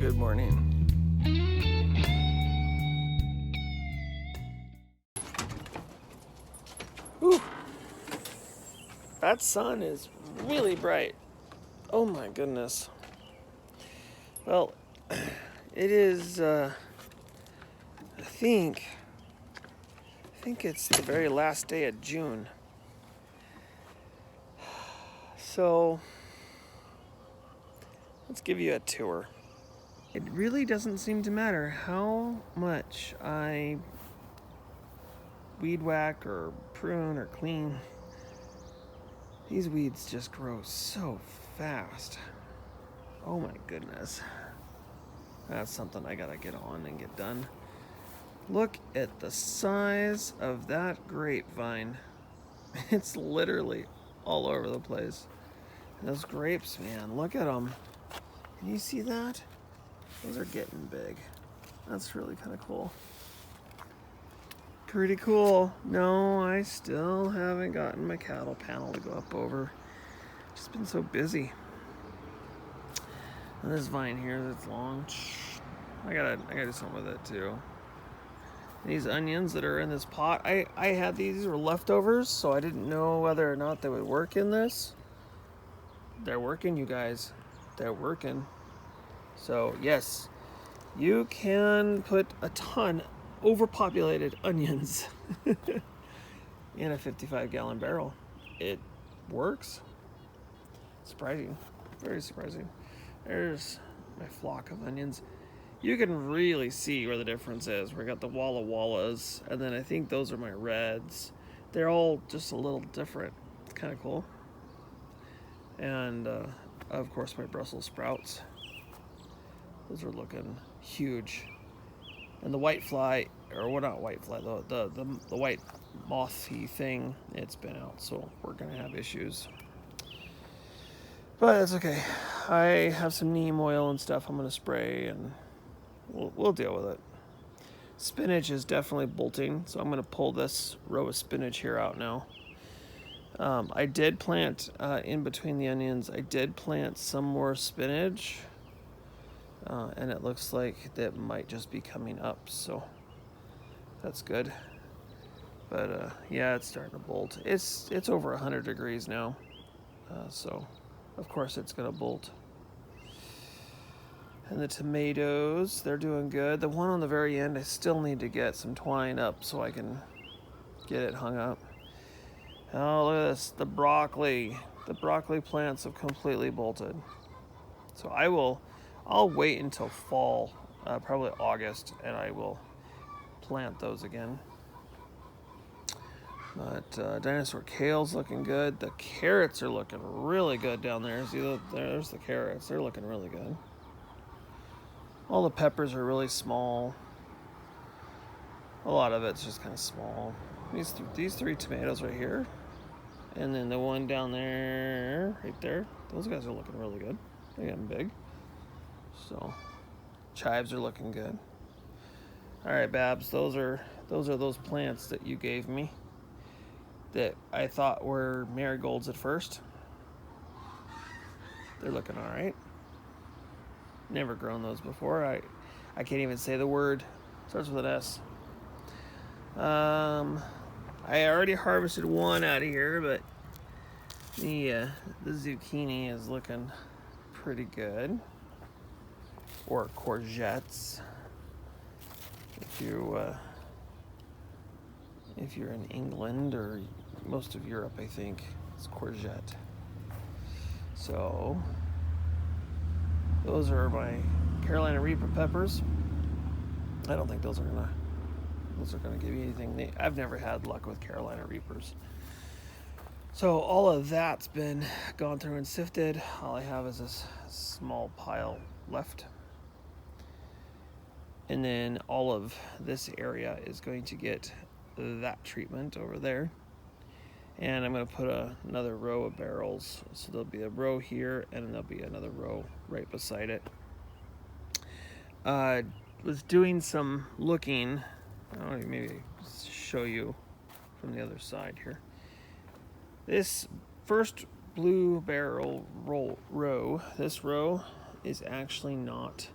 good morning. Whew. That sun is really bright. Oh my goodness. Well, it is, I think it's the very last day of June. So, let's give you a tour. It really doesn't seem to matter how much I weed whack or prune or clean. These weeds just grow so fast. Oh my goodness. That's something I gotta get on and get done. Look at the size of that grapevine. It's literally all over the place. And those grapes, man, look at them. Can you see that? Those are getting big. That's really kind of cool. Pretty cool. No, I still haven't gotten my cattle panel to go up over. Just been so busy. And this vine here that's long, I gotta do something with it too. These onions that are in this pot, I had these were leftovers, so I didn't know whether or not they would work in this. They're working, you guys. They're working. So yes, you can put a ton overpopulated onions in a 55-gallon barrel. It works. Surprising. Very surprising. There's my flock of onions. You can really see where the difference is. We got the Walla Wallas, and then I think those are my reds. They're all just a little different. It's kind of cool. And of course my Brussels sprouts. Those are looking huge. And the white fly, or well, not white fly, the white mothy thing, it's been out, so we're gonna have issues. But that's okay. I have some neem oil and stuff I'm gonna spray, and we'll deal with it. Spinach is definitely bolting, so I'm gonna pull this row of spinach here out now. I did plant in between the onions. I did plant some more spinach. And it looks like that might just be coming up, so that's good. But yeah, it's starting to bolt. It's over 100 degrees now, so of course it's gonna bolt. And the tomatoes, they're doing good. The one on the very end, I still need to get some twine up so I can get it hung up. Oh, look at this, the broccoli. The broccoli plants have completely bolted. So I'll wait until fall, probably August, and I will plant those again. But dinosaur kale's looking good. The carrots are looking really good down there. See, there's the carrots. They're looking really good. All the peppers are really small. A lot of it's just kind of small. These three tomatoes right here, and then the one down there, right there. Those guys are looking really good. They're getting big. So, chives are looking good. All right, Babs, those are those plants that you gave me that I thought were marigolds at first. They're looking all right. Never grown those before. I can't even say the word. Starts with an S. I already harvested one out of here, but the zucchini is looking pretty good. Or courgettes, if you're in England or most of Europe, I think it's courgette. So those are my Carolina Reaper peppers. I don't think those are gonna give you anything. I've never had luck with Carolina Reapers. So all of that's been gone through and sifted. All I have is this small pile left. And then all of this area is going to get that treatment over there. And I'm going to put another row of barrels. So there'll be a row here, and then there'll be another row right beside it. Was doing some looking. I don't know, maybe show you from the other side here. This first blue barrel row, this row is actually not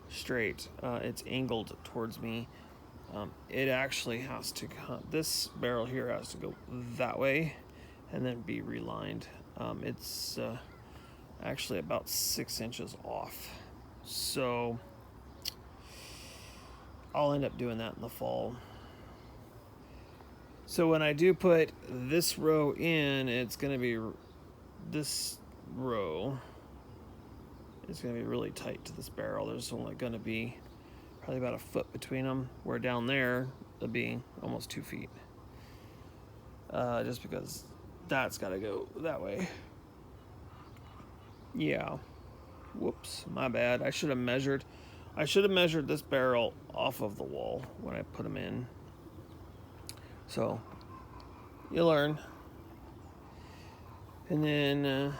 straight. It's angled towards me. It actually has to come, this barrel here has to go that way and then be relined. It's actually about 6 inches off. So I'll end up doing that in the fall. So when I do put this row in, it's going to be, this row is going to be really tight to this barrel. There's only going to be probably about a foot between them, where down there it'll be almost 2 feet. Just because that's got to go that way. Yeah. Whoops, my bad. I should have measured this barrel off of the wall when I put them in. So, you learn. And then,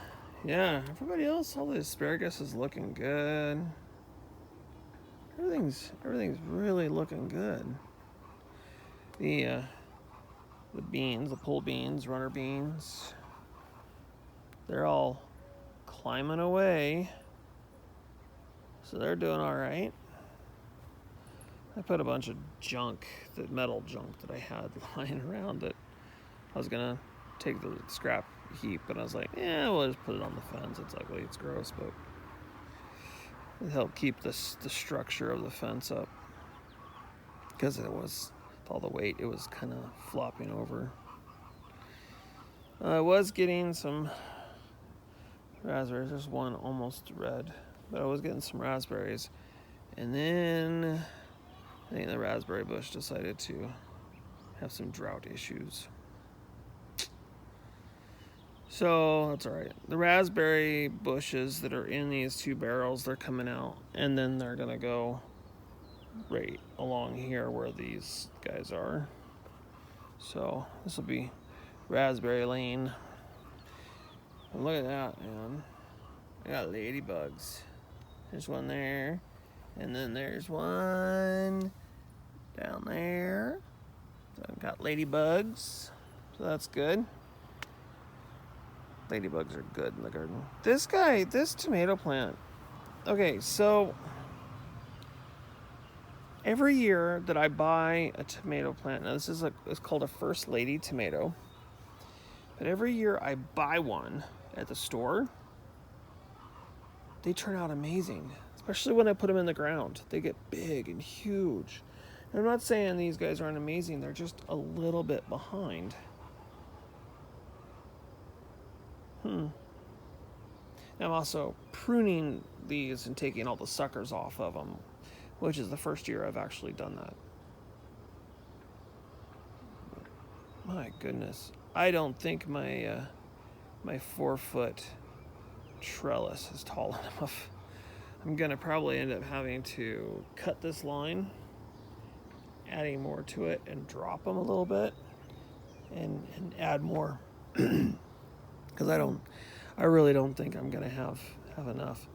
yeah, everybody else, all the asparagus is looking good. Everything's really looking good. The beans, the pole beans, runner beans, they're all climbing away. So they're doing all right. I put a bunch of junk, the metal junk that I had lying around that I was gonna take the scrap heap, and I was like, yeah, we'll just put it on the fence. It's ugly, it's gross, but it helped keep the structure of the fence up, because it was, with all the weight, it was kind of flopping over. I was getting some raspberries. There's one almost red, but I was getting some raspberries, and then I think the raspberry bush decided to have some drought issues. So that's all right. The raspberry bushes that are in these 2 barrels, they're coming out, and then they're gonna go right along here where these guys are. So this will be raspberry lane. And look at that, man. I got ladybugs. There's one there, and then there's one down there. So I've got ladybugs, so that's good. Ladybugs are good in the garden. This tomato plant. Okay, so every year that I buy a tomato plant, now this is it's called a First Lady tomato, but every year I buy one at the store, they turn out amazing, especially when I put them in the ground. They get big and huge. And I'm not saying these guys aren't amazing, they're just a little bit behind. I'm also pruning these and taking all the suckers off of them, which is the first year I've actually done that. My goodness, I don't think my 4-foot trellis is tall enough. I'm gonna probably end up having to cut this line, adding more to it, and drop them a little bit, and add more. Because I really don't think I'm gonna have enough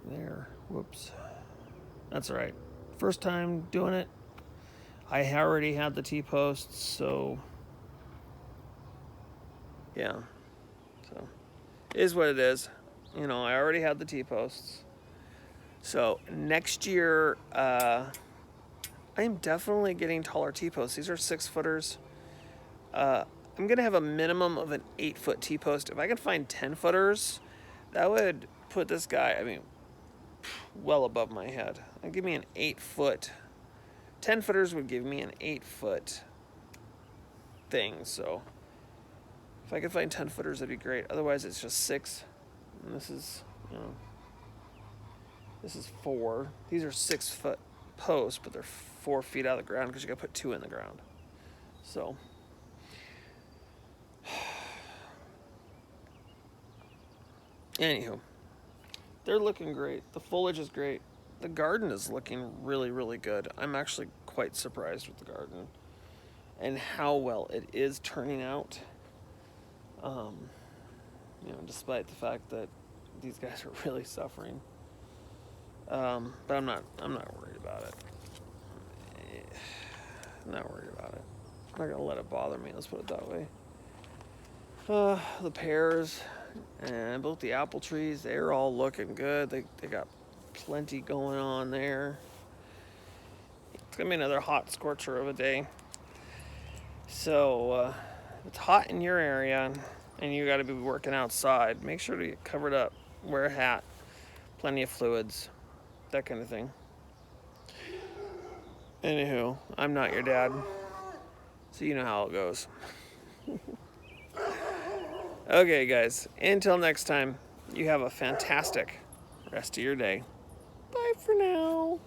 there. Whoops. That's all right. First time doing it. I already had the T-posts, so yeah. So it is what it is. You know, I already had the T-posts. So next year, I am definitely getting taller T-posts. These are 6-footers. I'm gonna have a minimum of an 8-foot T-post. If I can find 10-footers, that would put this guy, I mean, well above my head. That'd give me an 8-foot. 10-footers would give me an 8-foot thing. So if I could find 10-footers, that'd be great. Otherwise, it's just 6. And this is, you know, this is 4. These are 6-foot posts, but they're 4 feet out of the ground because you gotta put 2 in the ground. So anywho, they're looking great. The foliage is great. The garden is looking really, really good. I'm actually quite surprised with the garden and how well it is turning out. You know, despite the fact that these guys are really suffering. But I'm not worried about it. I'm not worried about it. I'm not gonna let it bother me. Let's put it that way. The pears and both the apple trees, they're all looking good. They got plenty going on there. It's gonna be another hot scorcher of a day. So it's hot in your area and you got to be working outside. Make sure to get covered up. Wear a hat. Plenty of fluids. That kind of thing. Anywho, I'm not your dad, so you know how it goes. Okay, guys. Until next time, you have a fantastic rest of your day. Bye for now.